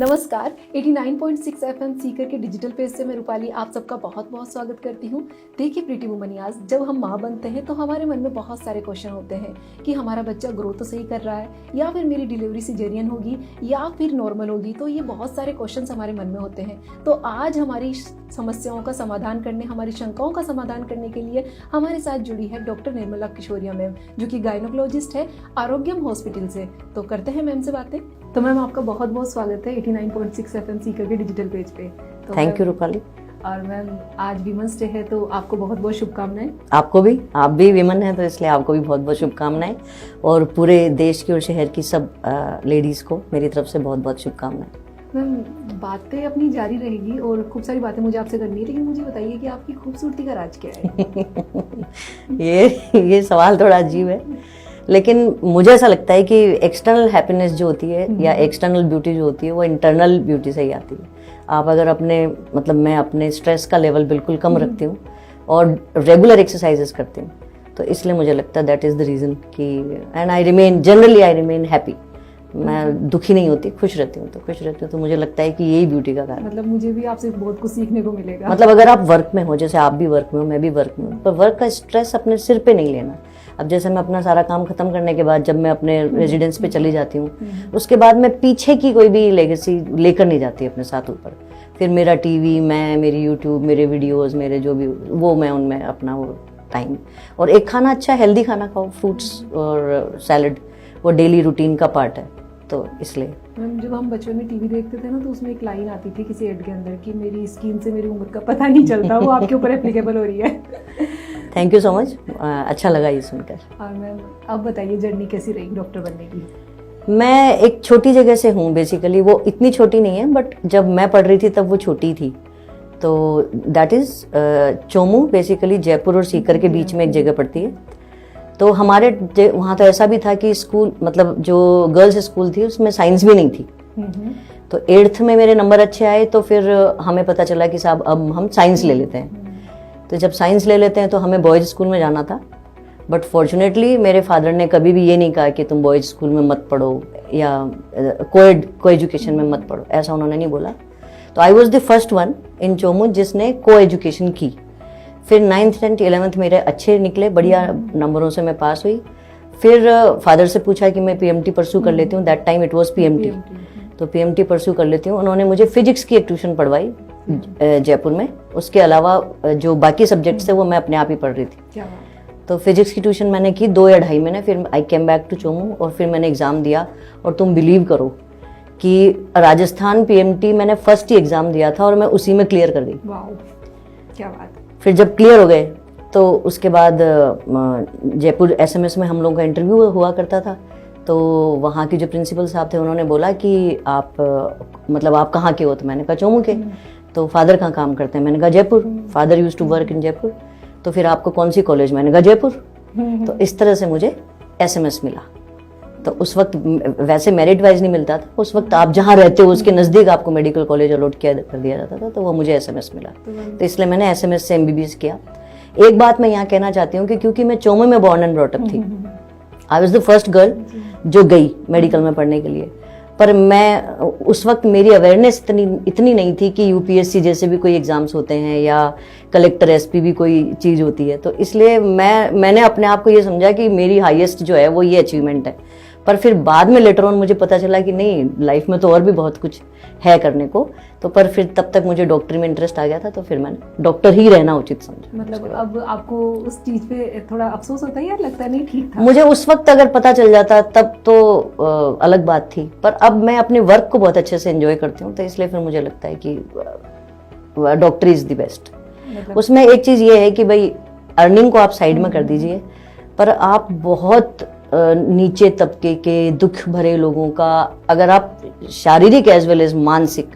नमस्कार, 89.6 एफएम सीकर के digital page से मैं रूपाली आप सबका बहुत बहुत स्वागत करती हूँ। देखिए प्रीति वुमनियाज, जब हम माँ बनते हैं तो हमारे मन में बहुत सारे क्वेश्चन होते हैं कि हमारा बच्चा ग्रो तो सही कर रहा है, या फिर मेरी डिलीवरी सिजेरियन होगी या फिर नॉर्मल होगी। तो ये बहुत सारे क्वेश्चन हमारे मन में होते हैं। तो आज हमारी समस्याओं का समाधान करने, हमारी शंकाओं का समाधान करने के लिए हमारे साथ जुड़ी है डॉक्टर निर्मला किशोरिया मैम, जो कि गायनोकोलॉजिस्ट है आरोग्यम हॉस्पिटल से। तो करते हैं मैम से बातें। तो मैम आपका बहुत बहुत स्वागत है 89.6 एफएम सीकर के डिजिटल पेज पे। तो थैंक यू रूपाली। और मैम आज वीमेंस डे है तो आपको बहुत बहुत शुभकामनाएं। आपको भी, आप भी विमन हैं तो इसलिए आपको भी बहुत बहुत शुभकामनाएं, और पूरे देश की और शहर की सब लेडीज़ को मेरी तरफ से बहुत बहुत शुभकामनाएं। मैम बातें अपनी जारी रहेगी और खूब सारी बातें मुझे आपसे करनी है, लेकिन मुझे बताइए कि आपकी खूबसूरती का राज क्या है? ये सवाल थोड़ा अजीब है, लेकिन मुझे ऐसा लगता है कि एक्सटर्नल हैप्पीनेस जो होती है या एक्सटर्नल ब्यूटी जो होती है वो इंटरनल ब्यूटी से ही आती है। आप अगर मैं अपने स्ट्रेस का लेवल बिल्कुल कम रखती हूँ और रेगुलर एक्सरसाइजेस करती हूँ, तो इसलिए मुझे लगता है दैट इज़ द रीज़न कि एंड आई रिमेन हैप्पी। मैं दुखी नहीं होती, खुश रहती हूँ, तो मुझे लगता है कि यही ब्यूटी का कारण। मतलब मुझे भी आपसे बहुत कुछ सीखने को मिलेगा। मतलब अगर आप वर्क में हो, जैसे आप भी वर्क में हो, मैं भी वर्क में हूँ, पर वर्क का स्ट्रेस अपने सिर पे नहीं लेना। अब जैसे मैं अपना सारा काम खत्म करने के बाद जब मैं अपने रेजिडेंस पे चली जाती हूँ, उसके बाद मैं पीछे की कोई भी लेगेसी लेकर नहीं जाती अपने साथ ऊपर। फिर मेरा टीवी, मेरी यूट्यूब, मेरे वीडियोस, मेरे जो भी वो मैं उनमें अपना वो टाइम, और एक खाना अच्छा हेल्दी खाना खाओ, फ्रूट्स और सैलड, वो डेली रूटीन का पार्ट है। तो इसलिए मैम जब हम बचपन में टीवी देखते थे ना, तो उसमें एक लाइन आती थी किसी एड के अंदर कि मेरी स्किन से मेरी उम्र का पता नहीं चलता। वो आपके ऊपर एप्लीकेबल हो रही है। थैंक यू सो मच, अच्छा लगा ये सुनकर। और मैम अब बताइए जर्नी कैसी रही डॉक्टर बनने की? मैं एक छोटी जगह से हूँ बेसिकली, वो इतनी छोटी नहीं है, बट जब मैं पढ़ रही थी तब वो छोटी थी। तो that is Chomu, basically Jaipur और सीकर के बीच में एक जगह पड़ती है। तो हमारे वहाँ तो ऐसा भी था कि स्कूल, मतलब जो गर्ल्स स्कूल थी उसमें साइंस भी नहीं थी। तो 8th में मेरे नंबर अच्छे आए, तो फिर हमें पता चला कि साहब अब हम साइंस ले लेते हैं। तो जब साइंस ले लेते हैं तो हमें बॉयज़ स्कूल में जाना था, बट फॉर्चुनेटली मेरे फादर ने कभी भी ये नहीं कहा कि तुम बॉयज़ स्कूल में मत पढ़ो या को एजुकेशन में मत पढ़ो, ऐसा उन्होंने नहीं बोला। तो I was the first one in Chomu जिसने को एजुकेशन की। फिर 9th 10th 11th मेरे अच्छे निकले, बढ़िया नंबरों से मैं पास हुई। फिर फादर से पूछा कि मैं पीएमटी परस्यू कर लेती हूँ, that time it was PMT. तो पीएमटी परस्यू कर लेती हूँ। उन्होंने मुझे फिजिक्स की एक ट्यूशन पढ़वाई जयपुर में, उसके अलावा जो बाकी सब्जेक्ट्स थे वो मैं अपने आप ही पढ़ रही थी। तो फिजिक्स की ट्यूशन मैंने की 2 या 2.5 महीने, फिर आई केम बैक टू चोमू और फिर मैंने एग्ज़ाम दिया। और तुम बिलीव करो कि राजस्थान पीएमटी मैंने फर्स्ट ही एग्ज़ाम दिया था और मैं उसी में क्लियर कर दी। क्या बात। फिर जब क्लियर हो गए तो उसके बाद जयपुर एसएमएस में हम लोगों का इंटरव्यू हुआ करता था। तो वहाँ के जो प्रिंसिपल साहब थे उन्होंने बोला कि आप कहाँ के हो? तो मैंने कहा चोमू के। तो फादर कहाँ काम करते हैं? मैंने कहा Jaipur. Father used to work in Jaipur. तो फिर आपको कौन सी कॉलेज? मैंने कहा जयपुर। तो इस तरह से मुझे एसएमएस मिला। तो उस वक्त वैसे मेरिट वाइज नहीं मिलता था, उस वक्त आप जहाँ रहते हो उसके नज़दीक आपको मेडिकल कॉलेज अलॉट कर दिया जाता था, तो वो मुझे एसएमएस मिला। तो इसलिए मैंने एसएमएस से एमबीबीएस किया। एक बात मैं यहाँ कहना चाहती हूँ कि क्योंकि मैं चोमू में बॉर्न एंड ब्रॉट अप थी, I was the first girl जो गई मेडिकल में पढ़ने के लिए। पर मैं उस वक्त मेरी अवेयरनेस इतनी नहीं थी कि यूपीएससी जैसे भी कोई एग्जाम्स होते हैं या कलेक्टर एसपी भी कोई चीज़ होती है। तो इसलिए मैंने अपने आप को ये समझा कि मेरी हाईएस्ट जो है वो ये अचीवमेंट है। पर फिर बाद में लेटर ऑन मुझे पता चला कि नहीं, लाइफ में तो और भी बहुत कुछ है करने को। तो पर फिर तब तक मुझे डॉक्टरी में इंटरेस्ट आ गया था, तो फिर मैंने डॉक्टर ही रहना उचित समझा। मतलब अब आपको उस चीज़ पे थोड़ा अफसोस होता है या लगता नहीं ठीक था? मुझे उस वक्त अगर पता चल जाता तब तो अलग बात थी, पर अब मैं अपने वर्क को बहुत अच्छे से एंजॉय करती हूँ, तो इसलिए फिर मुझे लगता है कि डॉक्टरी इज़ द बेस्ट। उसमें एक चीज़ ये है कि भाई अर्निंग को आप साइड में कर दीजिए, पर आप बहुत नीचे तबके के दुख भरे लोगों का, अगर आप शारीरिक एज वेल एज मानसिक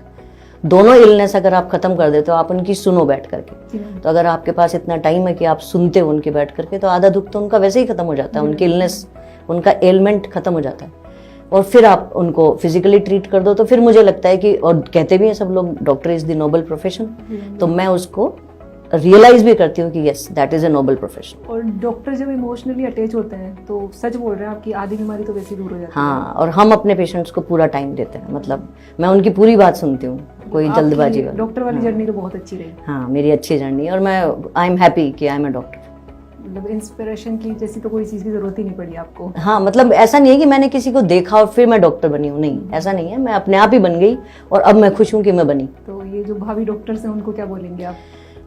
दोनों इलनेस अगर आप खत्म कर देते हो, आप उनकी सुनो बैठ करके। तो अगर आपके पास इतना टाइम है कि आप सुनते हो उनके बैठ करके, तो आधा दुख तो उनका वैसे ही खत्म हो जाता है, उनकी इलनेस, उनका एलमेंट खत्म हो जाता है। और फिर आप उनको फिजिकली ट्रीट कर दो, तो फिर मुझे लगता है कि, और कहते भी हैं सब लोग, doctor is the noble profession, तो मैं उसको रियलाइज भी करती हूँ कि yes that is a noble profession. और डॉक्टर जब इमोशनली अटैच होते हैं तो सच बोल रहे हैं, आपकी आधी बीमारी तो वैसे ही दूर हो जाती है। हाँ, और हम अपने पेशेंट्स को पूरा टाइम देते हैं, मतलब मैं उनकी पूरी बात सुनती हूँ, कोई जल्दबाजी वाली। डॉक्टर वाली जर्नी तो बहुत अच्छी रही। हाँ, मेरी अच्छी जर्नी, और मैं आई एम हैप्पी कि आई एम ए डॉक्टर। मतलब इंस्पिरेशन की जैसी तो कोई चीज़ की जरूरत ही नहीं पड़ी आपको। हाँ, मतलब ऐसा नहीं है कि मैंने किसी को देखा और फिर मैं डॉक्टर बनी हूँ, नहीं ऐसा नहीं है, मैं अपने आप ही बन गई और अब मैं खुश हूँ कि मैं बनी। तो ये जो भावी डॉक्टर्स हैं उनको क्या बोलेंगे आप?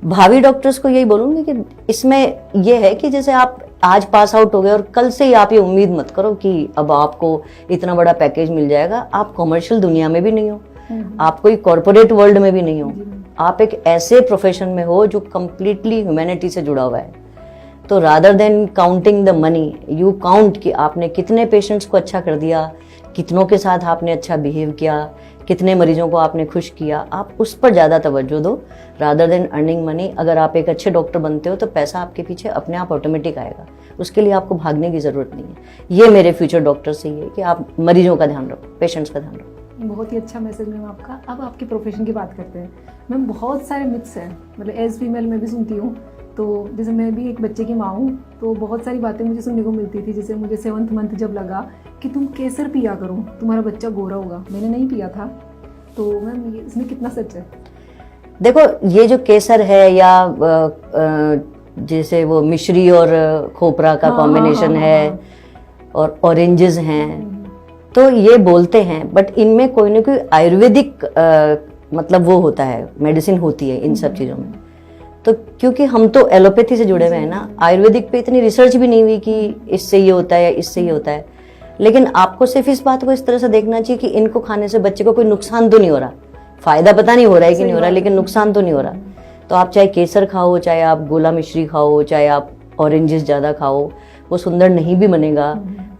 भावी डॉक्टर्स को यही बोलूंगी कि इसमें यह है कि जैसे आप आज पास आउट हो गए और कल से ही आप ये उम्मीद मत करो कि अब आपको इतना बड़ा पैकेज मिल जाएगा। आप कॉमर्शियल दुनिया में भी नहीं हो, आप कोई कॉर्पोरेट वर्ल्ड में भी नहीं हो, आप एक ऐसे प्रोफेशन में हो जो कंप्लीटली ह्यूमैनिटी से जुड़ा हुआ है। तो rather than counting the money, you count कि आपने कितने पेशेंट्स को अच्छा कर दिया, कितनों के साथ आपने अच्छा बिहेव किया, कितने मरीजों को आपने खुश किया, आप उस पर ज़्यादा तवज्जो दो रादर देन अर्निंग मनी। अगर आप एक अच्छे डॉक्टर बनते हो तो पैसा आपके पीछे अपने आप ऑटोमेटिक आएगा, उसके लिए आपको भागने की ज़रूरत नहीं है। ये मेरे फ्यूचर डॉक्टर से ही है कि आप मरीजों का ध्यान रखो, पेशेंट्स का ध्यान रखो। बहुत ही अच्छा मैसेज मैम आपका। अब आपके प्रोफेशन की बात करते हैं मैम। बहुत सारे मिथ्स हैं, मतलब एज फीमेल मैं भी सुनती हूँ। तो जैसे मैं भी एक बच्चे की माँ हूँ, तो बहुत सारी बातें मुझे सुनने को मिलती थी। जैसे मुझे 7th मंथ जब लगा कि तुम केसर पिया करो, तुम्हारा बच्चा गोरा होगा, मैंने नहीं पिया था। तो मैम इसमें कितना सच है? देखो, ये जो केसर है या जैसे वो मिश्री और खोपरा का कॉम्बिनेशन है और ऑरेंजेस हैं, तो ये बोलते हैं, बट इनमें कोई ना कोई आयुर्वेदिक मतलब वो होता है, मेडिसिन होती है इन सब चीज़ों में। तो क्योंकि हम तो एलोपैथी से जुड़े हुए हैं ना, आयुर्वेदिक पे इतनी रिसर्च भी नहीं हुई कि इससे ये होता है या इससे ये होता है। लेकिन आपको सिर्फ इस बात को इस तरह से देखना चाहिए कि इनको खाने से बच्चे को कोई नुकसान तो नहीं हो रहा। फायदा पता नहीं हो रहा है कि नहीं हो रहा, लेकिन नुकसान तो नहीं हो रहा। तो आप चाहे केसर खाओ, चाहे आप गोला मिश्री खाओ, चाहे आप ऑरेंजेस ज़्यादा खाओ, वो सुंदर नहीं भी बनेगा,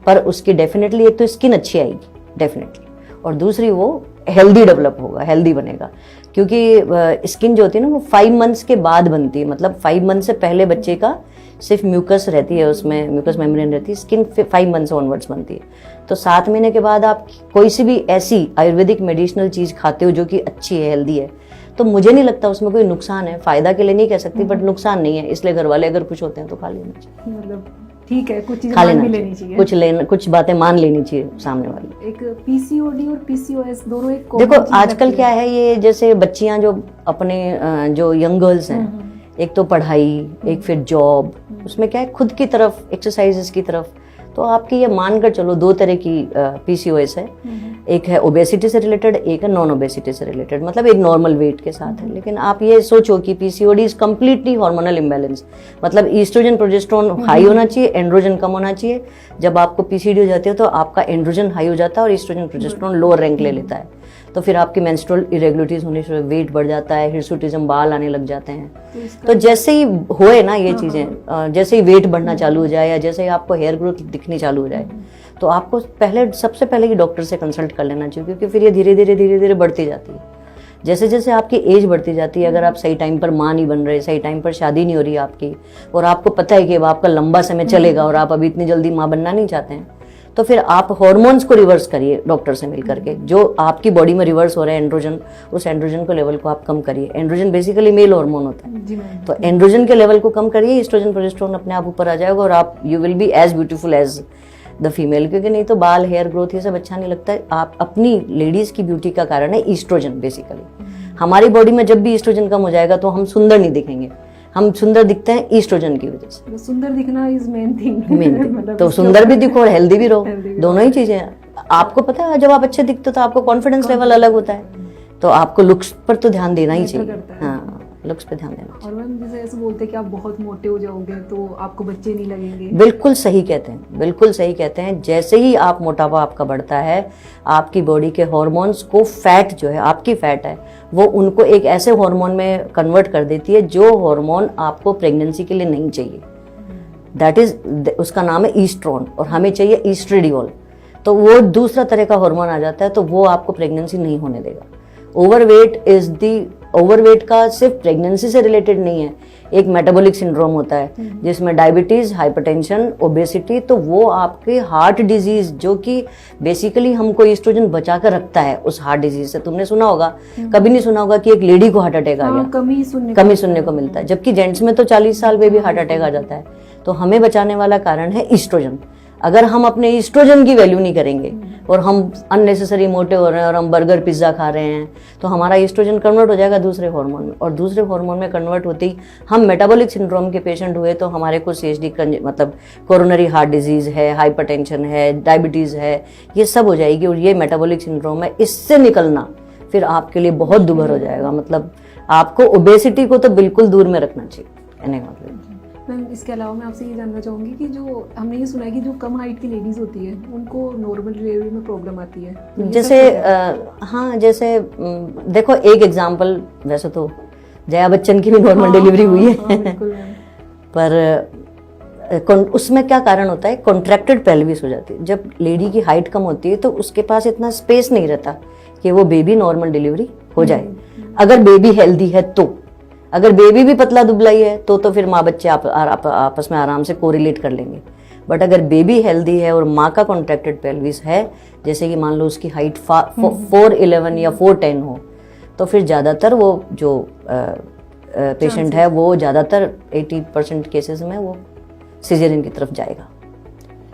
पर उसकी डेफिनेटली एक तो स्किन अच्छी आएगी डेफिनेटली, और दूसरी वो हेल्दी डेवलप होगा, हेल्दी बनेगा। क्योंकि स्किन जो होती है ना वो 5 मंथ्स के बाद बनती है, मतलब 5 मंथ से पहले बच्चे का सिर्फ म्यूकस रहती है, उसमें म्यूकस मेम्ब्रेन रहती है, स्किन 5 मंथ ऑनवर्ड्स बनती है। तो 7 महीने के बाद आप कोई सी भी ऐसी आयुर्वेदिक मेडिसिनल चीज़ खाते हो जो कि अच्छी है, हेल्दी है, तो मुझे नहीं लगता उसमें कोई नुकसान है। फायदा के लिए नहीं कह सकती, बट नुकसान नहीं है, इसलिए घर वाले अगर खुश होते हैं तो खा लेना चाहिए। मतलब ठीक है, कुछ चीजें खा मान लेना भी चाहिए, लेनी चाहिए, कुछ बातें मान लेनी चाहिए सामने वाली। एक पीसीओडी और पीसीओएस दोनों एक देखो आजकल क्या है, ये जैसे बच्चियां जो अपने जो यंग गर्ल्स हैं, एक तो पढ़ाई, एक फिर जॉब, उसमें क्या है खुद की तरफ एक्सरसाइजेस की तरफ, तो आपकी ये मानकर चलो 2 तरह की पीसीओएस है। एक है ओबेसिटी से रिलेटेड, एक है नॉन ओबेसिटी से रिलेटेड, मतलब एक नॉर्मल वेट के साथ है। लेकिन आप ये सोचो कि PCOD is completely hormonal imbalance, मतलब ईस्ट्रोजन प्रोजेस्टेरोन हाई होना चाहिए, एंड्रोजन कम होना चाहिए। जब आपको पीसीओडी हो जाती है तो आपका एंड्रोजन हाई हो जाता है और ईस्ट्रोजन प्रोजेस्टेरोन लोअर रैंक ले लेता है, तो फिर आपकी मेंस्ट्रुअल इरेगुलरिटीज होने से वेट बढ़ जाता है, हिर्सुटिज्म, बाल आने लग जाते हैं। तो जैसे ही होए ना ये चीजें, जैसे ही वेट बढ़ना चालू हो जाए या जैसे ही आपको हेयर ग्रोथ दिखनी चालू हो जाए, तो आपको सबसे पहले ही डॉक्टर से कंसल्ट कर लेना चाहिए, क्योंकि फिर ये धीरे धीरे बढ़ती जाती है। जैसे जैसे आपकी एज बढ़ती जाती है, अगर आप सही टाइम पर माँ नहीं बन रहे, सही टाइम पर शादी नहीं हो रही आपकी, और आपको पता है कि अब आपका लंबा समय चलेगा और आप अभी इतनी जल्दी माँ बनना नहीं चाहते हैं, तो फिर आप हार्मोन्स को रिवर्स करिए डॉक्टर से मिल करके। जो आपकी बॉडी में रिवर्स हो रहा है एंड्रोजन, उस एंड्रोजन को लेवल को आप कम करिए। एंड्रोजन बेसिकली मेल हार्मोन होता है, तो एंड्रोजन के लेवल को कम करिए, ईस्ट्रोजन प्रोजेस्टेरोन अपने आप ऊपर आ जाएगा और आप you will be as beautiful as the female. क्योंकि नहीं तो बाल, हेयर ग्रोथ ये सब अच्छा नहीं लगता है। आप अपनी लेडीज की ब्यूटी का कारण है ईस्ट्रोजन। बेसिकली हमारी बॉडी में जब भी ईस्ट्रोजन कम हो जाएगा तो हम सुंदर नहीं दिखेंगे, हम सुंदर दिखते हैं ईस्ट्रोजन की वजह से। सुंदर दिखना इज मेन थिंग। मतलब तो सुंदर भी दिखो और हेल्दी भी रहो, दोनों ही चीजें। आपको पता है जब आप अच्छे दिखते हो तो आपको कॉन्फिडेंस लेवल अलग होता है, तो आपको लुक्स पर तो ध्यान देना ही चाहिए। हाँ, लुक्स पे ध्यान देना चाहिए। और मैम जैसे ऐसे बोलते हैं कि आप बहुत मोटे हो जाओगे तो आपको बच्चे नहीं लगेंगे। बिल्कुल सही कहते हैं, बिल्कुल सही कहते हैं। जैसे ही आप मोटापा आपका बढ़ता है, आपकी बॉडी के हॉर्मोन्स को फैट जो है, आपकी फैट है, वो उनको एक ऐसे हार्मोन में कन्वर्ट कर देती है जो हार्मोन आपको प्रेगनेंसी के लिए नहीं चाहिए। दैट इज, उसका नाम है ईस्ट्रोन, और हमें चाहिए ईस्ट्रेडियोल। तो वो दूसरा तरह का हार्मोन आ जाता है, तो वो आपको प्रेगनेंसी नहीं होने देगा। ओवरवेट इज द ओवरवेट का सिर्फ प्रेगनेंसी से रिलेटेड नहीं है, एक मेटाबॉलिक सिंड्रोम होता है जिसमें डायबिटीज, हाइपरटेंशन, ओबेसिटी, तो वो आपके हार्ट डिजीज, जो कि बेसिकली हमको एस्ट्रोजन बचा कर रखता है उस हार्ट डिजीज से। तुमने सुना होगा, कभी नहीं सुना होगा कि एक लेडी को हार्ट अटैक आ गया, कमी सुनने को मिलता है, जबकि जेंट्स में तो 40 साल में भी हार्ट अटैक आ जाता है। तो हमें बचाने वाला कारण है एस्ट्रोजन। अगर हम अपने एस्ट्रोजन की वैल्यू नहीं करेंगे और हम अननेसेसरी मोटे हो रहे हैं और हम बर्गर पिज्जा खा रहे हैं, तो हमारा एस्ट्रोजन कन्वर्ट हो जाएगा दूसरे हार्मोन में, और दूसरे हार्मोन में कन्वर्ट होते ही हम मेटाबॉलिक सिंड्रोम के पेशेंट हुए तो हमारे को CHD मतलब कोरोनरी हार्ट डिजीज है, हाइपरटेंशन है, डायबिटीज है, ये सब हो जाएगी। और ये मेटाबॉलिक सिंड्रोम है, इससे निकलना फिर आपके लिए बहुत दुभर हो जाएगा। मतलब आपको ओबेसिटी को तो बिल्कुल दूर में रखना चाहिए, कहने का मतलब। मैम, इसके अलावा मैं आपसे ये जानना चाहूँगी कि जो हमने ये सुना है कि जो कम हाइट की लेडीज होती है उनको नॉर्मल डिलीवरी में प्रॉब्लम आती है, तो ये जैसे सच है? हाँ, जैसे देखो एक एग्जांपल, वैसे तो जया बच्चन की भी नॉर्मल हाँ, डिलीवरी हाँ, हुई हाँ, है बिल्कुल मैम। पर उसमें क्या कारण होता है, कॉन्ट्रैक्टेड पेल्विस हो जाती है। जब लेडी की हाइट कम होती है तो उसके पास इतना स्पेस नहीं रहता कि वो बेबी नॉर्मल डिलीवरी हो जाए। अगर बेबी हेल्दी है तो, अगर बेबी भी पतला दुबलाई है तो फिर माँ बच्चे आपस में आराम से कोरिलेट कर लेंगे। बट अगर बेबी हेल्दी है और माँ का कॉन्ट्रैक्टेड पेल्विस है, जैसे कि मान लो उसकी हाइट 4'11" या 4'10" हो, तो फिर ज़्यादातर वो जो पेशेंट है वो ज़्यादातर 80% केसेस में वो सिजेरियन की तरफ जाएगा।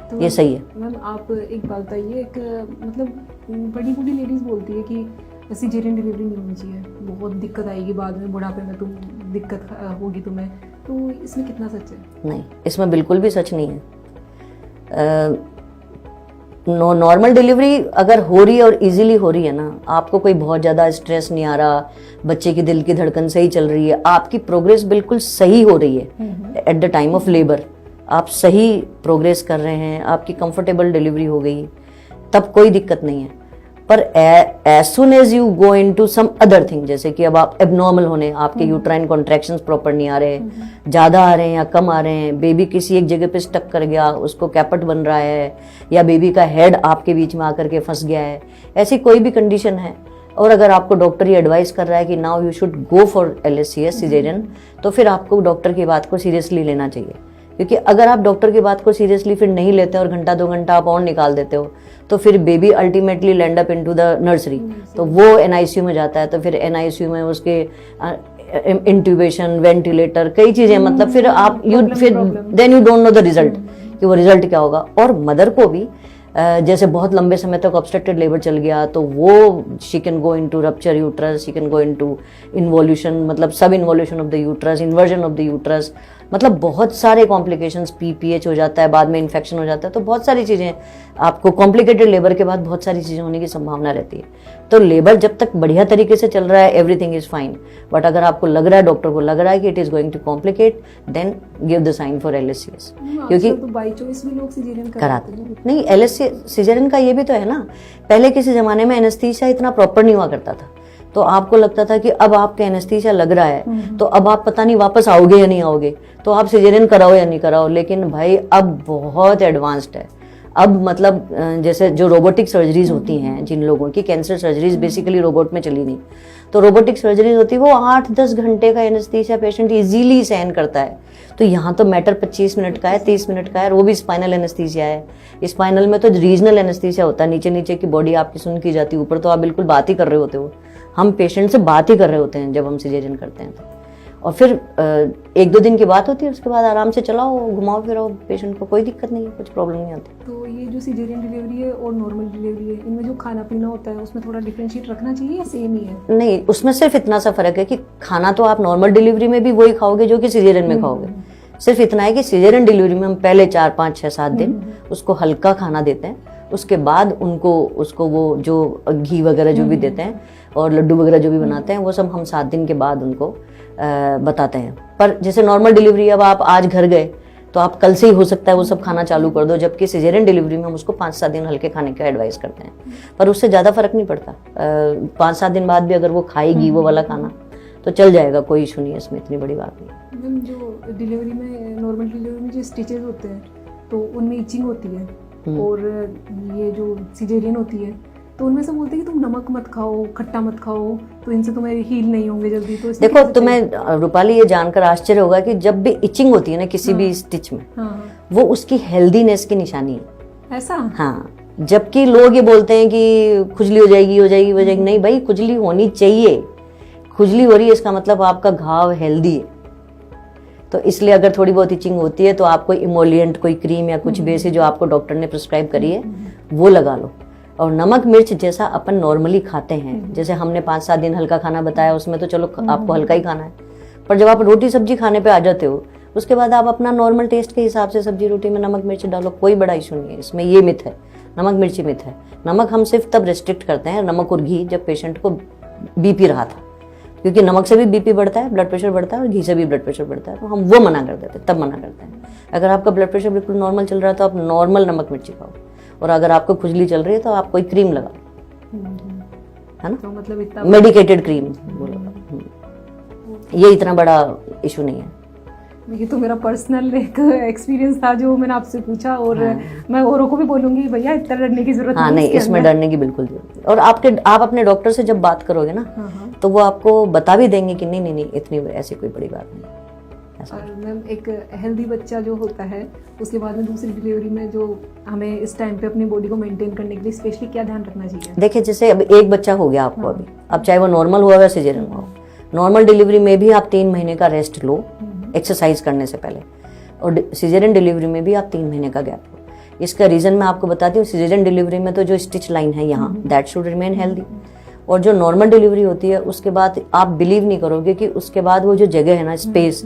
तो ये सही है। मैम, आप एक बात बताइए, एक मतलब बड़ी बूढ़ी लेडीज बोलती है कि सिजेरियन डिलीवरी नहीं होनी चाहिए, बहुत दिक्कत आएगी बाद में, बुढ़ापे में तुम दिक्कत होगी तुम्हें, तो इसमें कितना सच है? नहीं, इसमें बिल्कुल भी सच नहीं है। नॉर्मल डिलीवरी अगर हो रही है और इजीली हो रही है ना, आपको कोई बहुत ज़्यादा स्ट्रेस नहीं आ रहा, बच्चे की दिल की धड़कन सही चल रही है, आपकी प्रोग्रेस बिल्कुल सही हो रही है at the time of labour, आप सही प्रोग्रेस कर रहे हैं, आपकी कंफर्टेबल डिलीवरी हो गई, तब कोई दिक्कत नहीं है। पर as soon as you go into some other thing, जैसे कि अब आप एबनॉर्मल होने, आपके यूट्राइन कॉन्ट्रैक्शंस प्रॉपर नहीं आ रहे, ज़्यादा आ रहे हैं या कम आ रहे हैं, बेबी किसी एक जगह पे स्टक कर गया, उसको कैपट बन रहा है, या बेबी का हेड आपके बीच में आकर के फंस गया है, ऐसी कोई भी कंडीशन है, और अगर आपको डॉक्टर ये एडवाइस कर रहा है कि now you should go for LSCS caesarean, तो फिर आपको डॉक्टर की बात को सीरियसली लेना चाहिए। क्योंकि अगर आप डॉक्टर की बात को सीरियसली फिर नहीं लेते और घंटा 2 घंटा आप और निकाल देते हो, तो फिर baby ultimately land up into the nursery, तो वो NICU में जाता है, तो फिर NICU में उसके इंट्यूबेशन, वेंटिलेटर, कई चीजें, मतलब फिर आप then you don't know the result कि वो रिजल्ट क्या होगा। और मदर को भी जैसे बहुत लंबे समय तक ऑब्स्ट्रक्टेड लेबर चल गया तो वो she can go into rupture uterus, she can go into involution, मतलब सब involution of the uterus, inversion of the uterus, मतलब बहुत सारे कॉम्प्लिकेशंस, PPH हो जाता है, बाद में इन्फेक्शन हो जाता है, तो बहुत सारी चीज़ें आपको कॉम्प्लिकेटेड लेबर के बाद बहुत सारी चीज़ें होने की संभावना रहती है। तो लेबर जब तक बढ़िया तरीके से चल रहा है एवरीथिंग इज फाइन, बट अगर आपको लग रहा है, डॉक्टर को लग रहा है कि it is going to complicate, then give the sign for LSCS। क्योंकि तो बाई चॉइस भी लोग सिजेरियन कराते हैं। नहीं, LSCS सिजेरियन का ये भी तो है ना, पहले किसी जमाने में एनेस्थीसिया इतना प्रॉपर नहीं हुआ करता था, तो आपको लगता था कि अब आपके एनेस्थीसिया लग रहा है तो अब आप पता नहीं वापस आओगे या नहीं आओगे, तो आप सिजेरियन कराओ या नहीं कराओ। लेकिन भाई अब बहुत एडवांस्ड है, अब मतलब जैसे जो रोबोटिक सर्जरीज होती हैं, जिन लोगों की कैंसर सर्जरीज बेसिकली रोबोट में चली नहीं, तो रोबोटिक सर्जरीज होती है, वो 8-10 घंटे का एनेस्थीसिया पेशेंट इजीली सहन करता है। तो यहाँ तो मैटर 25 मिनट का है, 30 मिनट का है, और वो भी स्पाइनल एनेस्थीसिया है। स्पाइनल में तो रीजनल एनेस्थीसिया होता है, नीचे नीचे की बॉडी आपकी सुन की जाती है, ऊपर तो आप बिल्कुल बात ही कर रहे होते हो, हम पेशेंट से बात ही कर रहे होते हैं जब हम सिजेरियन करते हैं। और फिर 1-2 दिन की बात होती है, उसके बाद आराम से चलाओ, घुमाओ फिराओ पेशेंट को, कोई दिक्कत नहीं है, कुछ प्रॉब्लम नहीं आती। तो ये जो सिजेरियन डिलीवरी है और नॉर्मल डिलीवरी है, इनमें जो खाना पीना होता है उसमें थोड़ा डिफरेंशिएट रखना चाहिए या सेम ही है? नहीं, उसमें सिर्फ इतना सा फर्क है कि खाना तो आप नॉर्मल डिलीवरी में भी वही खाओगे जो कि सिजेरियन में खाओगे। सिर्फ इतना है कि सिजेरियन डिलीवरी में हम पहले 4, 5, 6, 7 दिन उसको हल्का खाना देते हैं, उसके बाद उसको वो जो घी वगैरह जो भी देते हैं और लड्डू वगैरह जो भी बनाते हैं, वो सब हम 7 दिन के बाद उनको बताते हैं। पर जैसे नॉर्मल डिलीवरी, अब आप आज घर गए तो आप कल से ही हो सकता है वो सब खाना चालू कर दो, जबकि सिजेरियन डिलीवरी में हम उसको 5-7 दिन हल्के खाने का एडवाइस करते हैं, पर उससे ज़्यादा फर्क नहीं पड़ता। 5-7 दिन बाद भी अगर वो खाएगी वो वाला खाना तो चल जाएगा, कोई इशू नहीं है इसमें, इतनी बड़ी बात नहीं। मैम, जो डिलीवरी में, नॉर्मल डिलीवरी में जो स्टिचेज होते हैं तो उनमें इचिंग होती है, और ये जो सिजेरियन होती है तो उनमें से बोलते हैं कि तुम नमक मत खाओ, खट्टा मत खाओ, तो इनसे तुम्हें हील नहीं होंगे जल्दी। तो इसलिए देखो कैसे तुम्हें रूपाली ये जानकर आश्चर्य होगा कि जब भी इचिंग होती है ना किसी भी स्टिच में, वो उसकी हेल्दीनेस की निशानी है। ऐसा? हाँ, जबकि लोग ये बोलते हैं कि खुजली हो जाएगी हो जाएगी हो जाएगी, नहीं भाई, खुजली होनी चाहिए। खुजली हो रही है इसका मतलब आपका घाव हेल्दी है। तो इसलिए अगर थोड़ी बहुत इचिंग होती है तो आप कोई इमोलिएंट, कोई क्रीम या कुछ भी ऐसी जो आपको डॉक्टर ने प्रिस्क्राइब करी है वो लगा लो। और नमक मिर्च जैसा अपन नॉर्मली खाते हैं, जैसे हमने 5-7 दिन हल्का खाना बताया, उसमें तो चलो आपको हल्का ही खाना है, पर जब आप रोटी सब्जी खाने पे आ जाते हो उसके बाद आप अपना नॉर्मल टेस्ट के हिसाब से सब्जी रोटी में नमक मिर्च डालो, कोई बड़ा इशू नहीं है इसमें। ये मिथ है, नमक मिर्ची मिथ है। नमक हम सिर्फ तब रेस्ट्रिक्ट करते हैं, नमक और घी, जब पेशेंट को बीपी रहा था, क्योंकि नमक से भी बीपी बढ़ता है, ब्लड प्रेशर बढ़ता है, और घी से भी ब्लड प्रेशर बढ़ता है, तो हम वो मना कर देते हैं, तब मना करते हैं। अगर आपका ब्लड प्रेशर बिल्कुल नॉर्मल चल रहा है तो आप नॉर्मल नमक मिर्ची खाओ, और अगर आपको खुजली चल रही है तो आप कोई क्रीम लगाओ, है ना, तो मतलब इतना मेडिकेटेड क्रीम बोलो। ये इतना बड़ा इशू नहीं है। ये तो मेरा पर्सनल एक एक्सपीरियंस था जो मैंने आपसे पूछा, और मैं औरों को भी बोलूंगी भैया इतना डरने की जरूरत हाँ नहीं, इसमें डरने की बिल्कुल जरूरत नहीं। और आप अपने डॉक्टर से जब बात करोगे ना, तो वो आपको बता भी देंगे कि नहीं नहीं नहीं, इतनी ऐसी कोई बड़ी बात नहीं। और मैम एक हेल्दी बच्चा जो होता है उसके बाद में दूसरी डिलीवरी में जो हमें इस टाइम पे अपनी बॉडी को मेंटेन करने के लिए स्पेशली क्या ध्यान रखना चाहिए? देखिए, जैसे अब एक बच्चा हो गया आपको अभी, अब चाहे वो नॉर्मल हुआ या सिजेरियन हुआ, नॉर्मल डिलीवरी में भी आप 3 महीने का रेस्ट लो एक्सरसाइज करने से पहले, और सिजेरियन डिलीवरी में भी आप 3 महीने का गैप लो। इसका रीजन मैं आपको बताती हूँ। सिजेरियन डिलीवरी में तो जो स्टिच लाइन है यहाँ, दैट शुड रिमेन हेल्दी, और जो नॉर्मल डिलीवरी होती है उसके बाद आप बिलीव नहीं करोगे कि उसके बाद वो जो जगह है ना, स्पेस,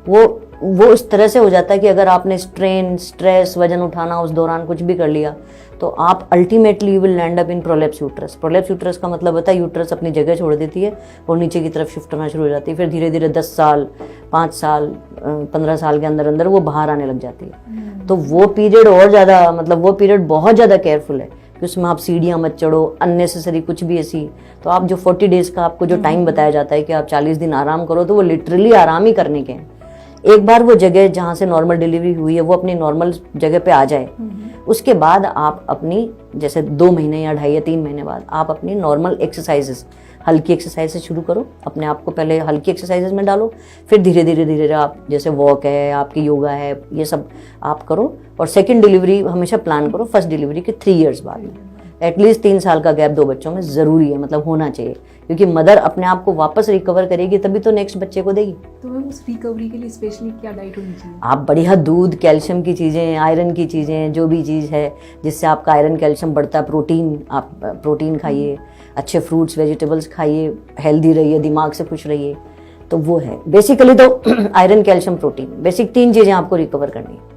वो इस तरह से हो जाता है कि अगर आपने स्ट्रेन, स्ट्रेस, वजन उठाना उस दौरान कुछ भी कर लिया तो आप ultimately you will land up in prolapse uterus. Prolapse uterus का मतलब होता है यूट्रस अपनी जगह छोड़ देती है और नीचे की तरफ शिफ्ट होना शुरू हो जाती है। फिर धीरे धीरे 10 साल, 5 साल, 15 साल के अंदर अंदर वो बाहर आने लग जाती है। तो वो पीरियड और ज़्यादा, मतलब वो पीरियड बहुत ज़्यादा केयरफुल है कि उसमें आप सीढ़ियाँ मत चढ़ो, अननेसेसरी कुछ भी ऐसी। तो आप जो 40 डेज का आपको जो टाइम बताया जाता है कि आप 40 दिन आराम करो, तो वो लिटरली आराम ही करने के हैं। एक बार वो जगह जहाँ से नॉर्मल डिलीवरी हुई है वो अपनी नॉर्मल जगह पे आ जाए, उसके बाद आप अपनी, जैसे 2 महीने या 2.5 या 3 महीने बाद आप अपनी नॉर्मल एक्सरसाइजेस, हल्की एक्सरसाइज से शुरू करो। अपने आप को पहले हल्की एक्सरसाइजेस में डालो, फिर धीरे धीरे धीरे आप, जैसे वॉक है, आपकी योगा है, ये सब आप करो। और सेकंड डिलीवरी हमेशा प्लान करो फर्स्ट डिलीवरी के 3 इयर्स बाद। एटलीस्ट 3 साल का गैप 2 बच्चों में ज़रूरी है, मतलब होना चाहिए, क्योंकि मदर अपने आप को वापस रिकवर करेगी तभी तो नेक्स्ट बच्चे को देगी। तो मैम उस रिकवरी के लिए स्पेशली क्या डाइट होनी चाहिए? आप बढ़िया दूध, कैल्शियम की चीज़ें, आयरन की चीज़ें, जो भी चीज़ है जिससे आपका आयरन कैल्शियम बढ़ता है, प्रोटीन, आप प्रोटीन खाइए, अच्छे फ्रूट्स वेजिटेबल्स खाइए, हेल्दी रहिए, दिमाग से खुश रहिए। तो वो है बेसिकली तो आयरन कैल्शियम प्रोटीन, बेसिक 3 चीज़ें आपको रिकवर करनी है।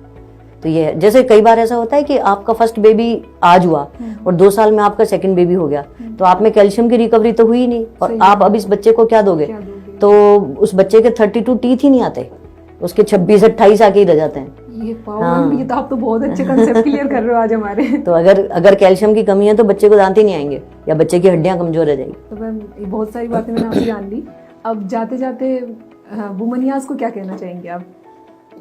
तो ये, जैसे कई बार ऐसा होता है कि आपका फर्स्ट बेबी आज हुआ और 2 साल में आपका सेकंड बेबी हो गया, तो आप में कैल्शियम की रिकवरी तो हुई नहीं, और आप अब इस बच्चे को क्या दोगे? तो उस बच्चे के 32 टीथ ही नहीं आते, उसके 26-28 आके ही रह जाते हैं। ये ये तो आप तो बहुत अच्छे कंसेप्ट क्लियर कर रहे हो आज हमारे। तो अगर कैल्शियम की कमी है तो बच्चे को दांत ही नहीं आएंगे या बच्चे की हड्डियां कमजोर रह जाएगी। तो मैम बहुत सारी बातें मैंने आपसे जान ली। अब जाते जाते वुमनियाज को क्या कहना चाहेंगे आप?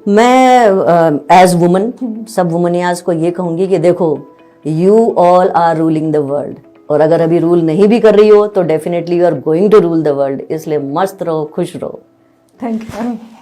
मैं एज वुमन सब वुमनियाज को ये कहूंगी कि देखो, you all are ruling the world, और अगर अभी रूल नहीं भी कर रही हो तो definitely you are going to rule the world. इसलिए मस्त रहो, खुश रहो। Thank you.